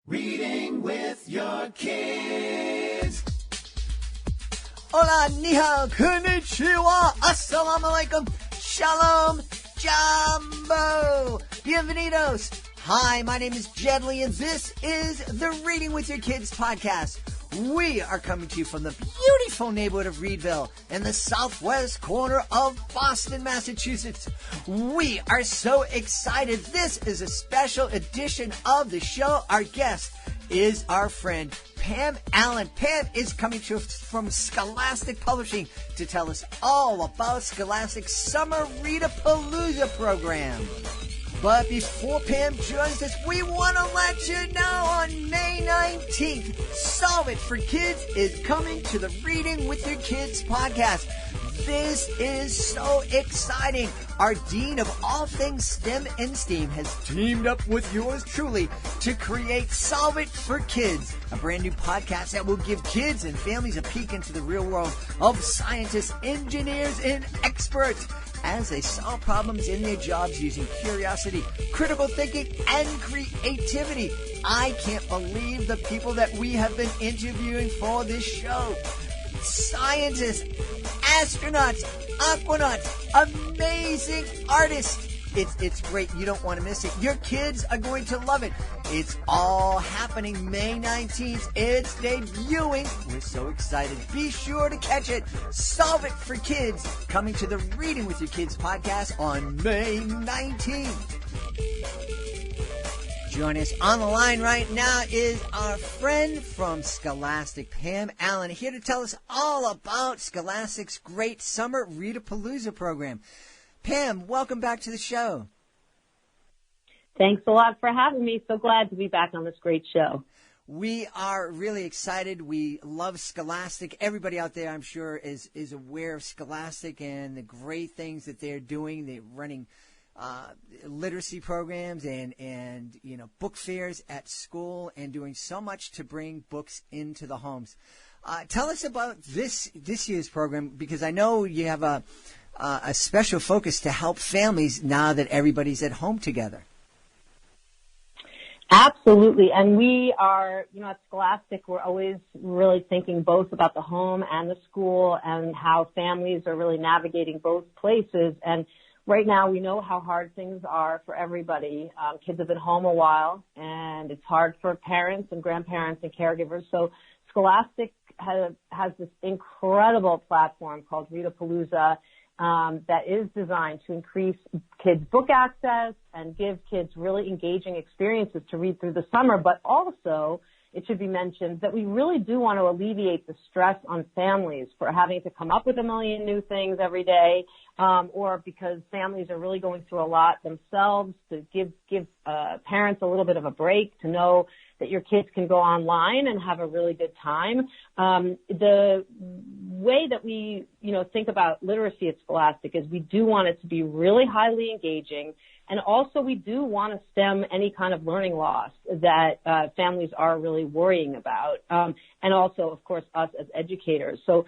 Reading with your kids. Hola, ni hao, konnichiwa, assalamu alaikum, shalom, jambo, bienvenidos. Hi, my name is Jedley, and this is the Reading with Your Kids podcast. We are coming to you from the beautiful neighborhood of Reedville in the southwest corner of Boston, Massachusetts. We are so excited. This is a special edition of the show. Our guest is our friend, Pam Allen. Pam is coming to us from Scholastic Publishing to tell us all about Scholastic Summer Read-a-Palooza program. But before Pam joins us, we want to let you know on May 19th, Solve It for Kids is coming to the Reading with Your Kids podcast. This is so exciting. Our Dean of all things STEM and STEAM has teamed up with yours truly to create Solve It for Kids, a brand new podcast that will give kids and families a peek into the real world of scientists, engineers, and experts as they solve problems in their jobs using curiosity, critical thinking, and creativity. I can't believe the people that we have been interviewing for this show. Scientists, astronauts, aquanauts, amazing artists. It's great. You don't want to miss it. Your kids are going to love it. It's all happening May 19th. It's debuting. We're so excited. Be sure to catch it. Solve It for Kids, coming to the Reading with Your Kids podcast on May 19th. Joining us on the line right now is our friend from Scholastic, Pam Allen, here to tell us all about Scholastic's great Summer Read-a-Palooza program. Pam, welcome back to the show. Thanks a lot for having me. So glad to be back on this great show. We are really excited. We love Scholastic. Everybody out there, I'm sure, is aware of Scholastic and the great things that they're doing. They're running literacy programs and book fairs at school and doing so much to bring books into the homes. Tell us about this year's program, because I know you have a special focus to help families now that everybody's at home together. Absolutely. And we are, at Scholastic, we're always really thinking both about the home and the school and how families are really navigating both places. And right now we know how hard things are for everybody. Kids have been home a while, and it's hard for parents and grandparents and caregivers. So Scholastic has this incredible platform called Ritapalooza that is designed to increase kids' book access and give kids really engaging experiences to read through the summer. But also, it should be mentioned that we really do want to alleviate the stress on families for having to come up with a million new things every day, or because families are really going through a lot themselves, to give parents a little bit of a break, to know that your kids can go online and have a really good time. The way that we, think about literacy at Scholastic is we do want it to be really highly engaging, and also we do want to stem any kind of learning loss that families are really worrying about, and also, of course, us as educators. So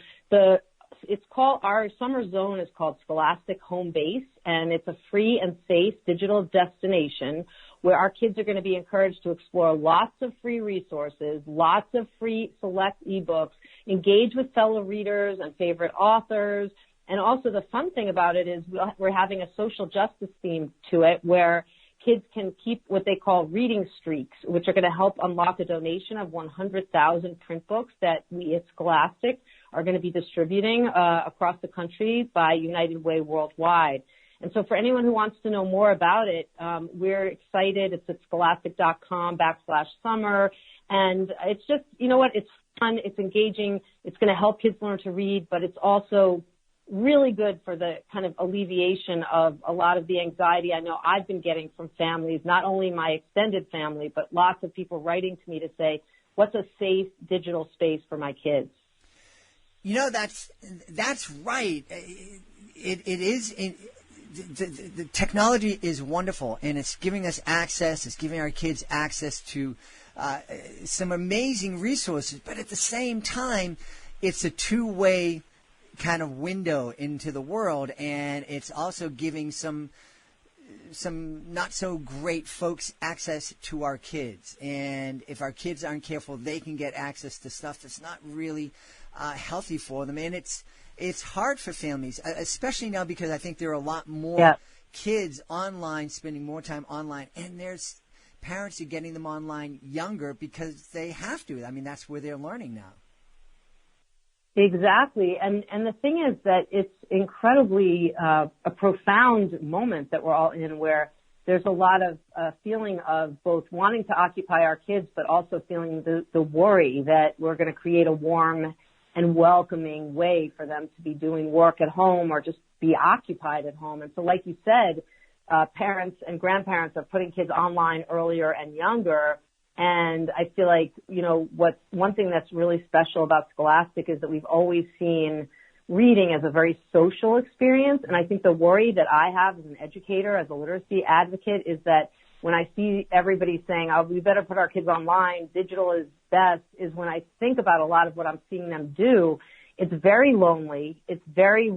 our summer zone is called Scholastic Home Base, and it's a free and safe digital destination where our kids are going to be encouraged to explore lots of free resources, lots of free select ebooks, engage with fellow readers and favorite authors. And also the fun thing about it is we're having a social justice theme to it, where kids can keep what they call reading streaks, which are going to help unlock a donation of 100,000 print books that we at Scholastic are going to be distributing across the country by United Way Worldwide. And so for anyone who wants to know more about it, we're excited. It's at scholastic.com/summer. And it's just, it's fun, it's engaging, it's going to help kids learn to read, but it's also really good for the kind of alleviation of a lot of the anxiety I know I've been getting from families, not only my extended family, but lots of people writing to me to say, what's a safe digital space for my kids? That's right. It is. The technology is wonderful, and it's giving us access. It's giving our kids access to some amazing resources. But at the same time, it's a two-way kind of window into the world, and it's also giving some some not so great folks access to our kids, and if our kids aren't careful, they can get access to stuff that's not really healthy for them, and it's hard for families, especially now because I think there are a lot more kids online, spending more time online, and there's parents are getting them online younger because they have to. I mean, that's where they're learning now. Exactly. And the thing is that it's incredibly a profound moment that we're all in, where there's a lot of feeling of both wanting to occupy our kids, but also feeling the worry that we're going to create a warm and welcoming way for them to be doing work at home or just be occupied at home. And so, like you said, parents and grandparents are putting kids online earlier and younger. And I feel like, one thing that's really special about Scholastic is that we've always seen reading as a very social experience. And I think the worry that I have as an educator, as a literacy advocate, is that when I see everybody saying, oh, we better put our kids online, digital is best, is when I think about a lot of what I'm seeing them do, it's very lonely. It's very,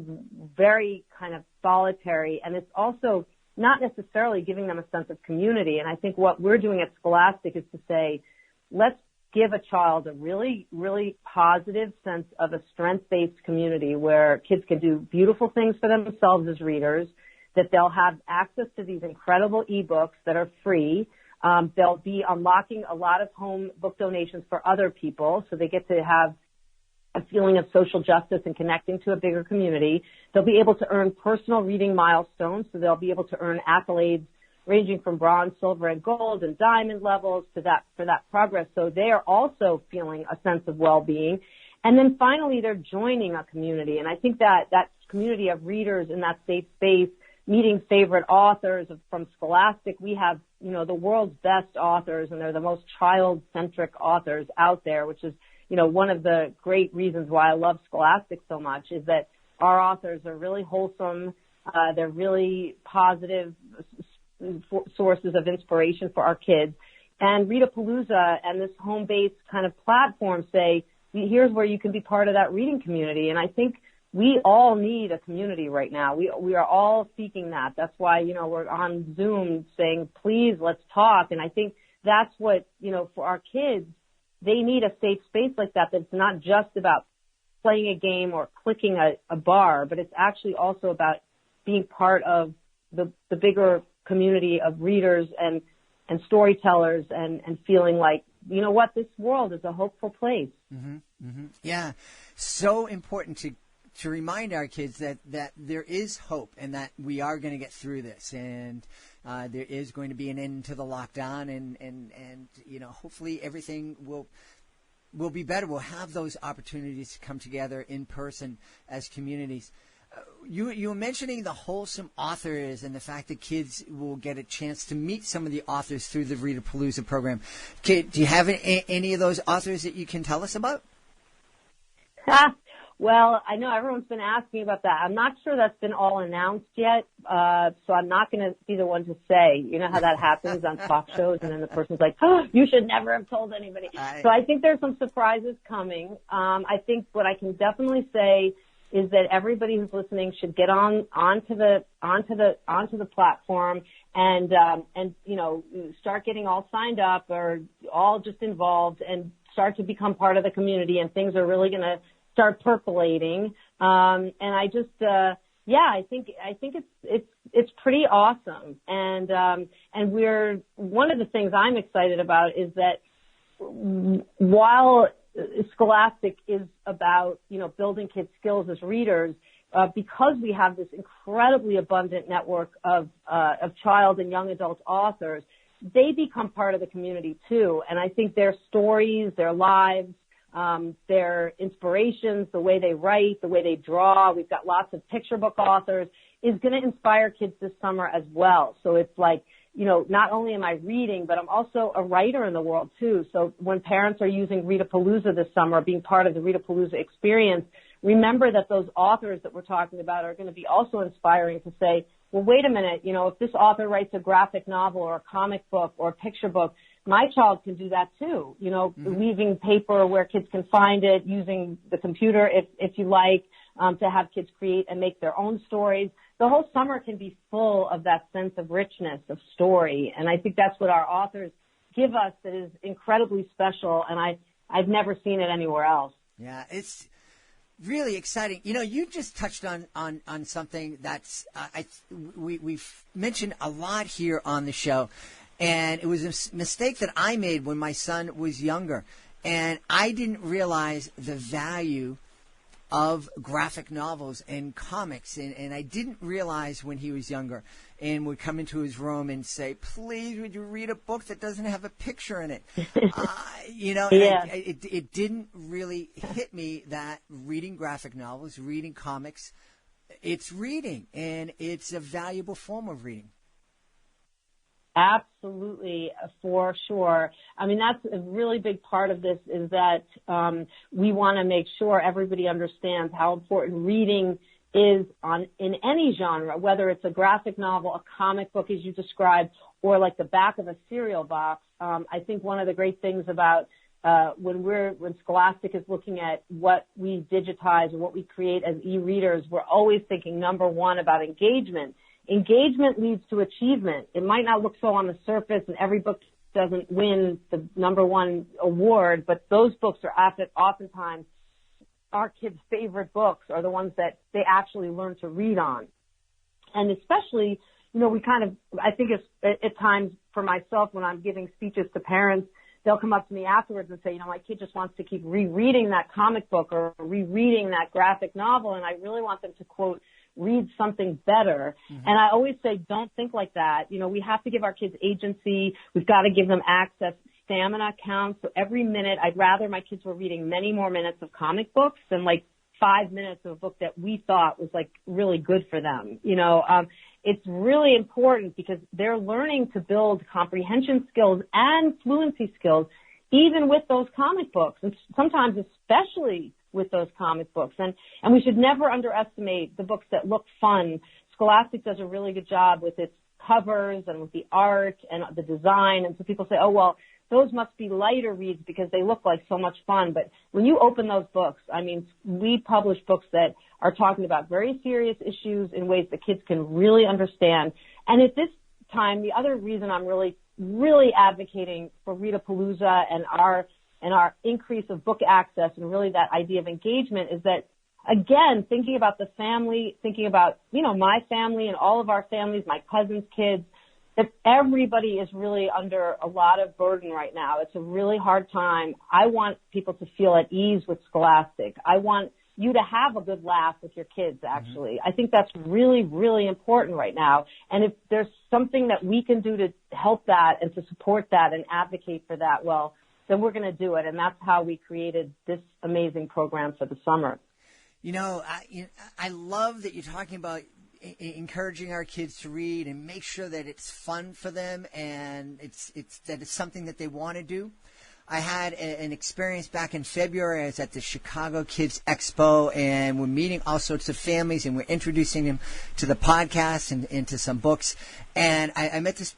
very kind of solitary. And it's also not necessarily giving them a sense of community. And I think what we're doing at Scholastic is to say, let's give a child a really, really positive sense of a strength-based community where kids can do beautiful things for themselves as readers, that they'll have access to these incredible ebooks that are free. They'll be unlocking a lot of home book donations for other people, so they get to have a feeling of social justice and connecting to a bigger community. They'll be able to earn personal reading milestones, so they'll be able to earn accolades ranging from bronze, silver, and gold and diamond levels for that progress. So they are also feeling a sense of well-being. And then finally, they're joining a community. And I think that community of readers in that safe space, meeting favorite authors from Scholastic. We have, the world's best authors, and they're the most child-centric authors out there, which is one of the great reasons why I love Scholastic so much, is that our authors are really wholesome. They're really positive sources of inspiration for our kids. And Ritapalooza and this home-based kind of platform say, here's where you can be part of that reading community. And I think we all need a community right now. We are all seeking that. That's why, we're on Zoom saying, please, let's talk. And I think that's what, for our kids, they need a safe space like that that's not just about playing a game or clicking a bar, but it's actually also about being part of the bigger community of readers and storytellers and feeling like, this world is a hopeful place. Mm-hmm, mm-hmm. Yeah, so important to remind our kids that there is hope and that we are going to get through this, and there is going to be an end to the lockdown, and hopefully everything will be better. We'll have those opportunities to come together in person as communities. You were mentioning the wholesome authors and the fact that kids will get a chance to meet some of the authors through the Ritapalooza program. Do you have any of those authors that you can tell us about? Well, I know everyone's been asking about that. I'm not sure that's been all announced yet, so I'm not going to be the one to say. You know how that happens on talk shows, and then the person's like, oh, you should never have told anybody. So I think there's some surprises coming. I think what I can definitely say is that everybody who's listening should get onto the platform and start getting all signed up or all just involved and start to become part of the community, and things are really going to start percolating. And I just, I think it's pretty awesome. And we're, one of the things I'm excited about is that while Scholastic is about, building kids' skills as readers, because we have this incredibly abundant network of child and young adult authors, they become part of the community too. And I think their stories, their lives, their inspirations, the way they write, the way they draw, we've got lots of picture book authors, is going to inspire kids this summer as well. So it's like, not only am I reading, but I'm also a writer in the world too. So when parents are using Ritapalooza this summer, being part of the Ritapalooza experience, remember that those authors that we're talking about are going to be also inspiring to say, well, wait a minute, if this author writes a graphic novel or a comic book or a picture book, my child can do that too, leaving paper where kids can find it, using the computer if you like, to have kids create and make their own stories. the whole summer can be full of that sense of richness, of story. And I think that's what our authors give us that is incredibly special, and I've never seen it anywhere else. Yeah, it's really exciting. You know, you just touched on something that's we've mentioned a lot here on the show, and it was a mistake that I made when my son was younger, and I didn't realize the value of graphic novels and comics, and I didn't realize when he was younger and would come into his room and say, please, would you read a book that doesn't have a picture in it? You know, Yeah. it didn't really hit me that reading graphic novels, reading comics, it's reading, and it's a valuable form of reading. Absolutely, for sure. I mean, that's a really big part of this is that we want to make sure everybody understands how important reading is in any genre, whether it's a graphic novel, a comic book, as you described, or like the back of a cereal box. I think one of the great things about when Scholastic is looking at what we digitize and what we create as e-readers, we're always thinking, number one, about engagement. Engagement leads to achievement. It might not look so on the surface, and every book doesn't win the number one award, but those books are oftentimes our kids' favorite books are the ones that they actually learn to read on. And especially, you know, I think it's at times for myself when I'm giving speeches to parents, they'll come up to me afterwards and say, you know, my kid just wants to keep rereading that comic book or rereading that graphic novel, and I really want them to, quote, read something better. Mm-hmm. And I always say, don't think like that. You know, we have to give our kids agency. We've got to give them access. Stamina counts. So every minute, I'd rather my kids were reading many more minutes of comic books than like 5 minutes of a book that we thought was like really good for them. You know, it's really important because they're learning to build comprehension skills and fluency skills, even with those comic books, and sometimes especially with those comic books. And we should never underestimate the books that look fun. Scholastic does a really good job with its covers and with the art and the design. And so people say, oh, well, those must be lighter reads because they look like so much fun. But when you open those books, I mean, we publish books that are talking about very serious issues in ways that kids can really understand. And at this time, the other reason I'm really, really advocating for Ritapalooza and our increase of book access and really that idea of engagement is that, again, thinking about the family, thinking about, you know, my family and all of our families, my cousins' kids, that everybody is really under a lot of burden right now. It's a really hard time. I want people to feel at ease with Scholastic. I want you to have a good laugh with your kids, actually. Mm-hmm. I think that's really, really important right now. And if there's something that we can do to help that and to support that and advocate for that, well, then we're going to do it. And that's how we created this amazing program for the summer. You know, I love that you're talking about encouraging our kids to read and make sure that it's fun for them and it's something that they want to do. I had an experience back in February. I was at the Chicago Kids Expo, and we're meeting all sorts of families, and we're introducing them to the podcast and to some books. And I met this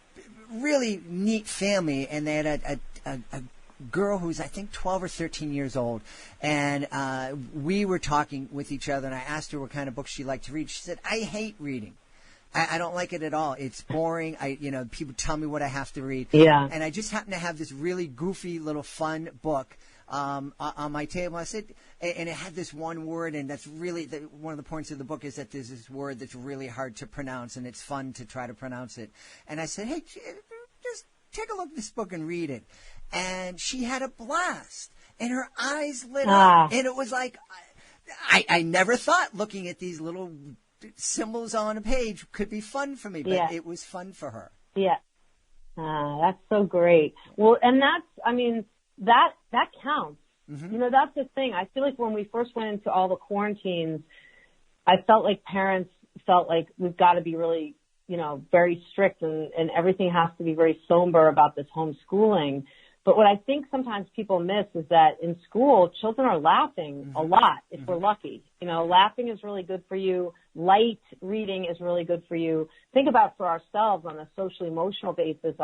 really neat family, and they had a girl who's, I think, 12 or 13 years old. And we were talking with each other, and I asked her what kind of books she liked to read. She said, I hate reading. I don't like it at all. It's boring. People tell me what I have to read. Yeah. And I just happen to have this really goofy little fun book on my table. I said, and it had this one word, and that's really one of the points of the book is that there's this word that's really hard to pronounce, and it's fun to try to pronounce it. And I said, hey, just take a look at this book and read it. And she had a blast, and her eyes lit up. And it was like, I never thought looking at these little symbols on a page could be fun for me, but it was fun for her. Yeah. That's so great. Well, and that counts. Mm-hmm. You know, that's the thing. I feel like when we first went into all the quarantines, I felt like parents felt like we've got to be really, very strict and everything has to be very somber about this homeschooling. But what I think sometimes people miss is that in school, children are laughing a lot if we're lucky. Laughing is really good for you. Light reading is really good for you. Think about for ourselves on a social emotional basis.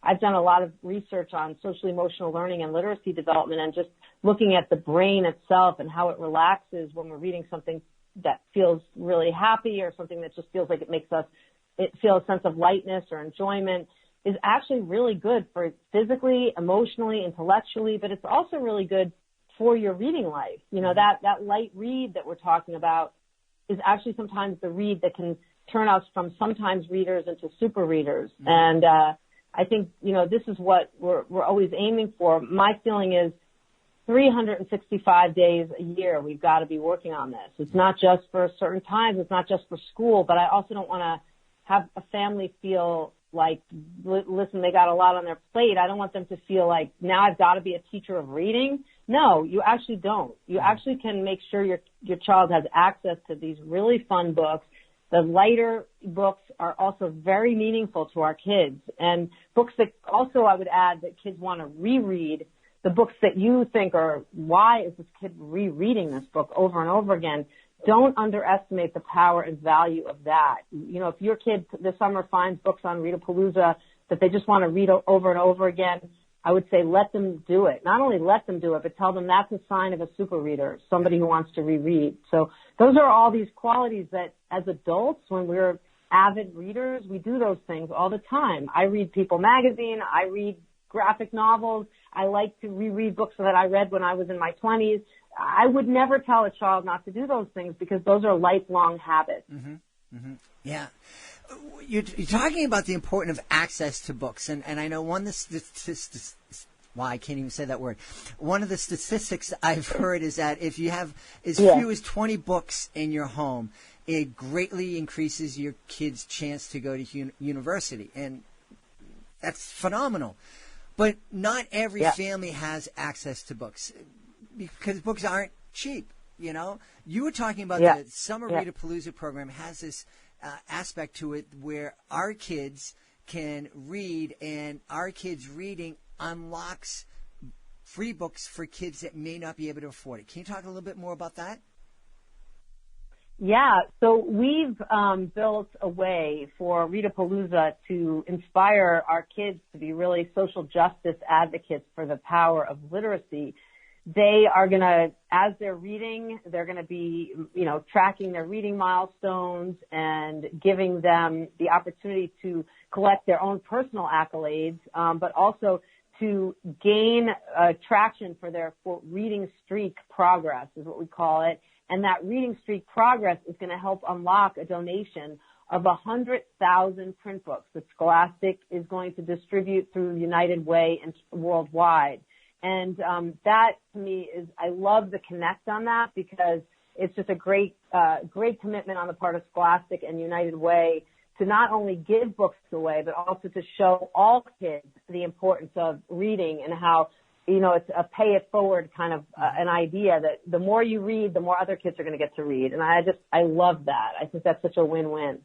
I've done a lot of research on social emotional learning and literacy development and just looking at the brain itself and how it relaxes when we're reading something that feels really happy or something that just feels like it feels a sense of lightness or enjoyment is actually really good for physically, emotionally, intellectually, but it's also really good for your reading life. You know, that light read that we're talking about is actually sometimes the read that can turn us from sometimes readers into super readers. And I think, you know, this is what we're always aiming for. My feeling is 365 days a year, we've got to be working on this. It's not just for certain times. It's not just for school, but I also don't want to have a family feel like, listen, they got a lot on their plate. I don't want them to feel like now I've got to be a teacher of reading. No, you actually don't. You actually can make sure your child has access to these really fun books. The lighter books are also very meaningful to our kids, and books that also I would add that kids want to reread. The books that you think are, why is this kid rereading this book over and over again? Don't underestimate the power and value of that. You know, if your kid this summer finds books on Ritapalooza that they just want to read over and over again, I would say let them do it. Not only let them do it, but tell them that's a sign of a super reader, somebody who wants to reread. So those are all these qualities that as adults, when we're avid readers, we do those things all the time. I read People magazine. I read graphic novels. I like to reread books that I read when I was in my 20s. I would never tell a child not to do those things because those are lifelong habits. Yeah. You're talking about the importance of access to books, and I know one of the statistics, well, I can't even say that word. One of the statistics I've heard is that if you have as few as 20 books in your home, it greatly increases your kid's chance to go to university, and that's phenomenal. But not every family has access to books because books aren't cheap, you know. You were talking about the Summer Read-a-Palooza program has this aspect to it where our kids can read, and our kids reading unlocks free books for kids that may not be able to afford it. Can you talk a little bit more about that? Yeah, so we've built a way for Ritapalooza to inspire our kids to be really social justice advocates for the power of literacy. They are going to, as they're reading, they're going to be, you know, tracking their reading milestones and giving them the opportunity to collect their own personal accolades, but also to gain traction for their, quote, reading streak progress is what we call it. And that reading streak progress is going to help unlock a donation of 100,000 print books that Scholastic is going to distribute through United Way and worldwide. And that, to me, is, I love the connect on that because it's just a great commitment on the part of Scholastic and United Way to not only give books away, but also to show all kids the importance of reading and how, you know, it's a pay it forward kind of an idea that the more you read, the more other kids are going to get to read. And I love that. I think that's such a win-win.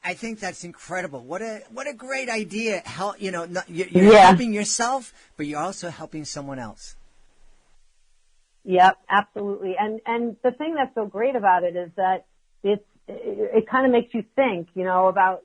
I think that's incredible. What a great idea. You're helping yourself, but you're also helping someone else. Yep, absolutely. And the thing that's so great about it is that it kind of makes you think, you know, about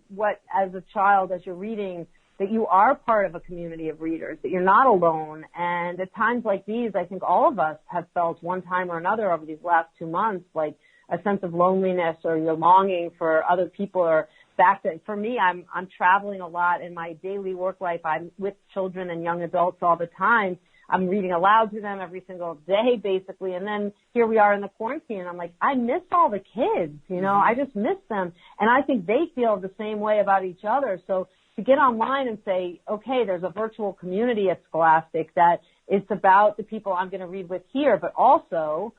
what, as a child, as you're reading, that you are part of a community of readers, that you're not alone. And at times like these, I think all of us have felt one time or another over these last 2 months, like a sense of loneliness or you're longing for other people or back to, for me, I'm traveling a lot in my daily work life. I'm with children and young adults all the time. I'm reading aloud to them every single day, basically. And then here we are in the quarantine, and I'm like, I miss all the kids, you know, I just miss them. And I think they feel the same way about each other. So to get online and say, okay, there's a virtual community at Scholastic that it's about the people I'm going to read with here, but also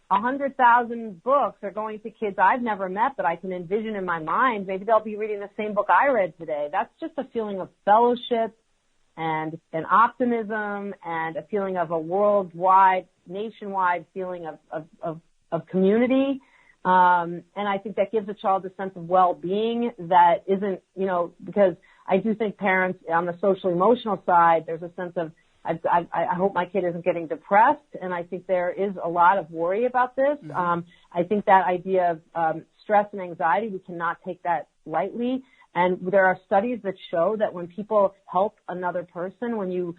100,000 books are going to kids I've never met, but I can envision in my mind. Maybe they'll be reading the same book I read today. That's just a feeling of fellowship and an optimism and a feeling of a worldwide, nationwide feeling of community. And I think that gives a child a sense of well-being that isn't, you know, because I do think parents on the social emotional side, there's a sense of, I hope my kid isn't getting depressed. And I think there is a lot of worry about this. I think that idea of stress and anxiety, we cannot take that lightly. And there are studies that show that when people help another person, when you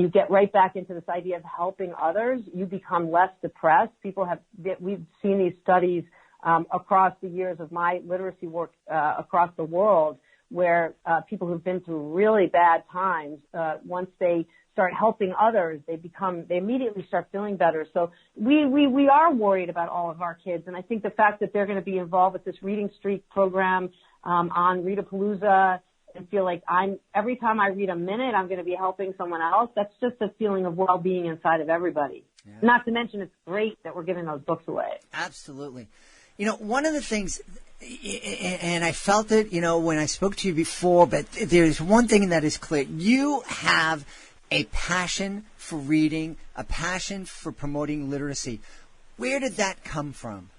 get right back into this idea of helping others, you become less depressed. We've seen these studies across the years of my literacy work across the world, where people who've been through really bad times, once they start helping others, they immediately start feeling better. So we are worried about all of our kids, and I think the fact that they're going to be involved with this reading streak program on Ritapalooza, and feel like every time I read a minute, I'm going to be helping someone else. That's just a feeling of well-being inside of everybody. Yeah. Not to mention, it's great that we're giving those books away. Absolutely. One of the things, and I felt it, when I spoke to you before, but there's one thing that is clear. You have a passion for reading, a passion for promoting literacy. Where did that come from?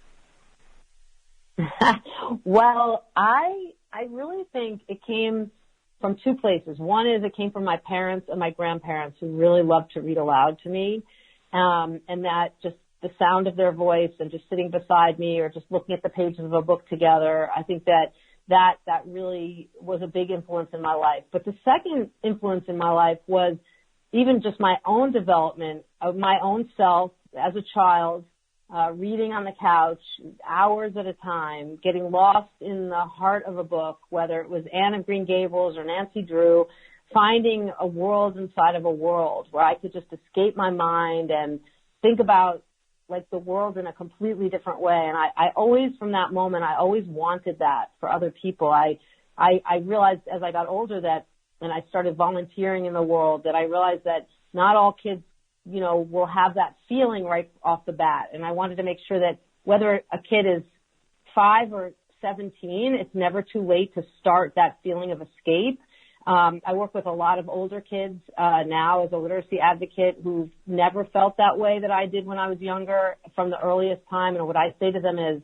Well, I really think it came from two places. One is it came from my parents and my grandparents, who really loved to read aloud to me, and that just the sound of their voice and just sitting beside me or just looking at the pages of a book together, I think that really was a big influence in my life. But the second influence in my life was even just my own development of my own self as a child, reading on the couch hours at a time, getting lost in the heart of a book, whether it was Anne of Green Gables or Nancy Drew, finding a world inside of a world where I could just escape my mind and think about like the world in a completely different way. And I always, from that moment, I always wanted that for other people. I realized as I got older that, and I started volunteering in the world, that I realized that not all kids, will have that feeling right off the bat. And I wanted to make sure that whether a kid is 5 or 17, it's never too late to start that feeling of escape. I work with a lot of older kids now as a literacy advocate who've never felt that way that I did when I was younger from the earliest time. And what I say to them is,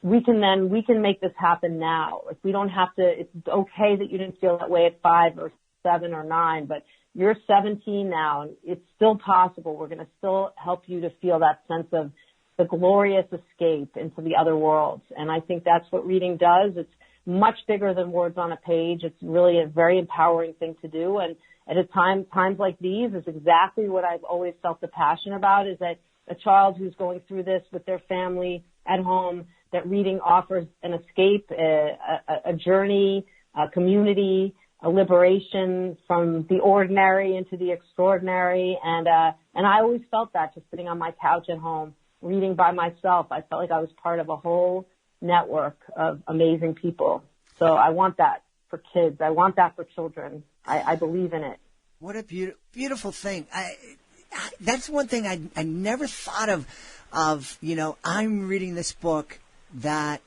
we can make this happen now. Like, we don't have to, it's okay that you didn't feel that way at 5 or 7 or 9, but you're 17 now, and it's still possible. We're going to still help you to feel that sense of the glorious escape into the other worlds. And I think that's what reading does. It's much bigger than words on a page. It's really a very empowering thing to do. And at times like these is exactly what I've always felt the passion about, is that a child who's going through this with their family at home, that reading offers an escape, a journey, a community, a liberation from the ordinary into the extraordinary. And I always felt that just sitting on my couch at home, reading by myself. I felt like I was part of a whole network of amazing people. So I want that for kids. I want that for children. I believe in it. What a beautiful thing. That's one thing I never thought of, I'm reading this book that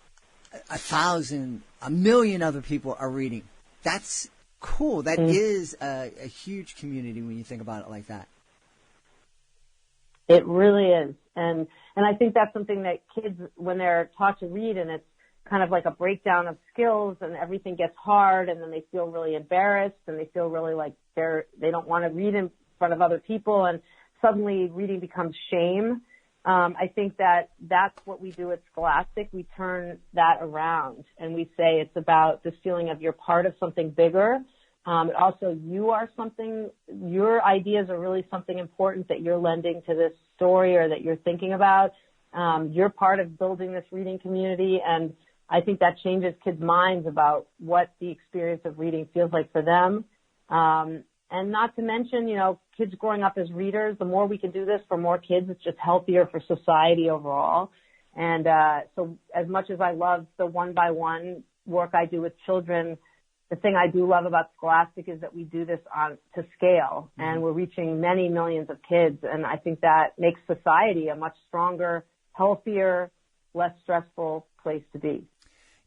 1,000, 1,000,000 other people are reading. That's cool. That is a huge community when you think about it like that. It really is. And I think that's something that kids, when they're taught to read, and it's kind of like a breakdown of skills, and everything gets hard, and then they feel really embarrassed, and they feel really like they don't want to read in front of other people, and suddenly reading becomes shame. I think that's what we do at Scholastic. We turn that around, and we say it's about this feeling of you're part of something bigger. Also, you are something, your ideas are really something important that you're lending to this story or that you're thinking about. You're part of building this reading community, and I think that changes kids' minds about what the experience of reading feels like for them. And not to mention, kids growing up as readers, the more we can do this for more kids, it's just healthier for society overall. And so as much as I love the one-by-one work I do with children, the thing I do love about Scholastic is that we do this to scale, and we're reaching many millions of kids. And I think that makes society a much stronger, healthier, less stressful place to be.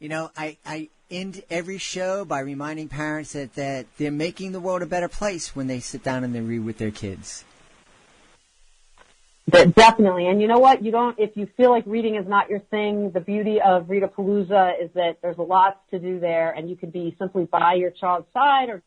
I end every show by reminding parents that they're making the world a better place when they sit down and they read with their kids. Definitely. And you know what? If you feel like reading is not your thing, the beauty of Ritapalooza is that there's lots to do there, and you could be simply by your child's side or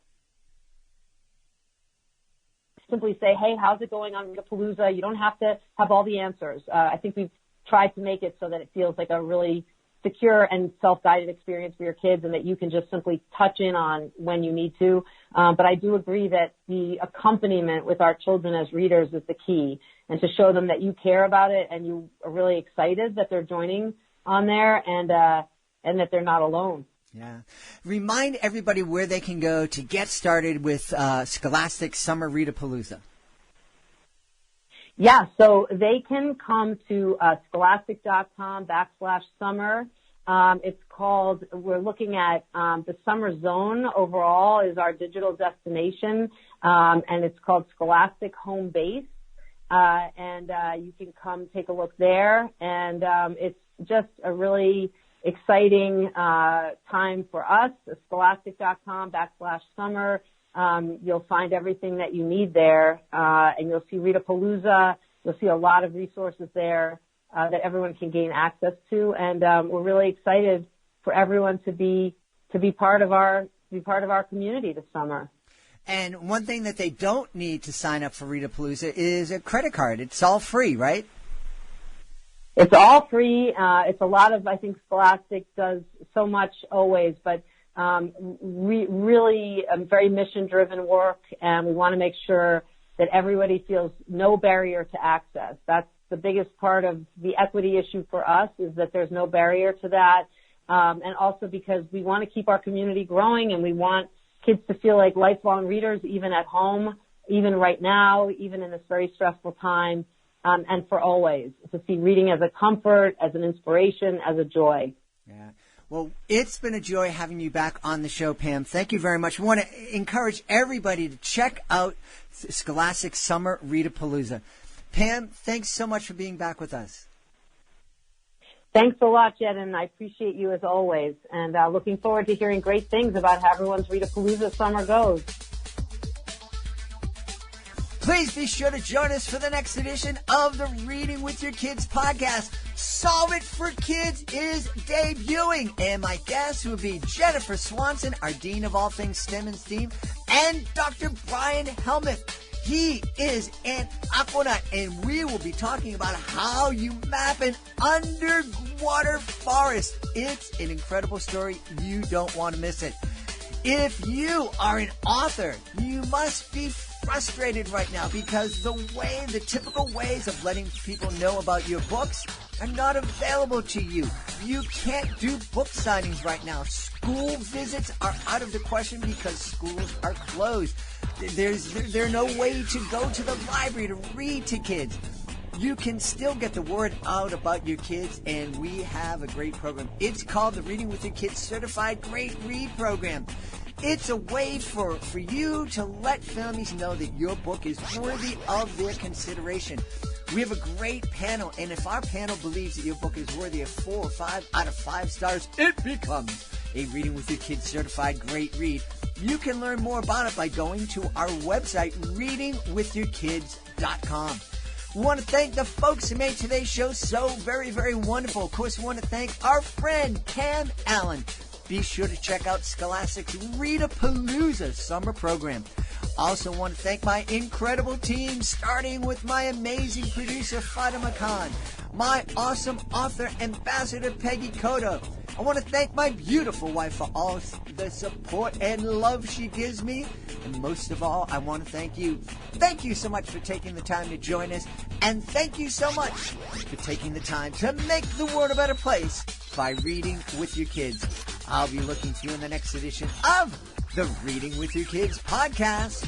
simply say, hey, how's it going on Ritapalooza? You don't have to have all the answers. I think we've tried to make it so that it feels like a really secure and self-guided experience for your kids and that you can just simply touch in on when you need to. But I do agree that the accompaniment with our children as readers is the key, and to show them that you care about it and you are really excited that they're joining on there and that they're not alone. Yeah. Remind everybody where they can go to get started with Scholastic Summer Read-a-Palooza. Yeah, so they can come to scholastic.com/summer. We're looking at the Summer Zone overall is our digital destination, and it's called Scholastic Home Base. You can come take a look there, and it's just a really exciting time for us. Scholastic.com/summer. You'll find everything that you need there, and you'll see Ritapalooza. You'll see a lot of resources there that everyone can gain access to, and we're really excited for everyone to be part of our community this summer. And one thing that they don't need to sign up for Ritapalooza is a credit card. It's all free, right? It's all free. It's a lot of, I think Scholastic does so much always, but really very mission-driven work, and we want to make sure that everybody feels no barrier to access. That's the biggest part of the equity issue for us, is that there's no barrier to that, and also because we want to keep our community growing, and we want kids to feel like lifelong readers, even at home, even right now, even in this very stressful time, and for always, to see reading as a comfort, as an inspiration, as a joy. Yeah. Well, it's been a joy having you back on the show, Pam. Thank you very much. We want to encourage everybody to check out Scholastic Summer Read-a-Palooza. Pam, thanks so much for being back with us. Thanks a lot, Jed, and I appreciate you as always. And looking forward to hearing great things about how everyone's Ritapalooza summer goes. Please be sure to join us for the next edition of the Reading with Your Kids podcast. Solve It for Kids is debuting, and my guests will be Jennifer Swanson, our Dean of All Things STEM and STEAM, and Dr. Brian Helmuth. He is an aquanaut, and we will be talking about how you map an underwater forest. It's an incredible story. You don't want to miss it. If you are an author, you must be frustrated right now because the typical ways of letting people know about your books are not available to you. You can't do book signings right now. School visits are out of the question because schools are closed. There's no way to go to the library to read to kids. You can still get the word out about your kids, and we have a great program. It's called the Reading with Your Kids Certified Great Read Program. It's a way for you to let families know that your book is worthy of their consideration. We have a great panel, and if our panel believes that your book is worthy of 4 or 5 out of 5 stars, it becomes a Reading with Your Kids Certified Great Read. You can learn more about it by going to our website, readingwithyourkids.com. We want to thank the folks who made today's show so very, very wonderful. Of course, we want to thank our friend, Pam Allen. Be sure to check out Scholastic's Read-a-Palooza summer program. Also want to thank my incredible team, starting with my amazing producer, Fatima Khan, my awesome author ambassador, Peggy Cotto. I want to thank my beautiful wife for all the support and love she gives me. And most of all, I want to thank you. Thank you so much for taking the time to join us. And thank you so much for taking the time to make the world a better place by reading with your kids. I'll be looking for you in the next edition of the Reading with Your Kids podcast.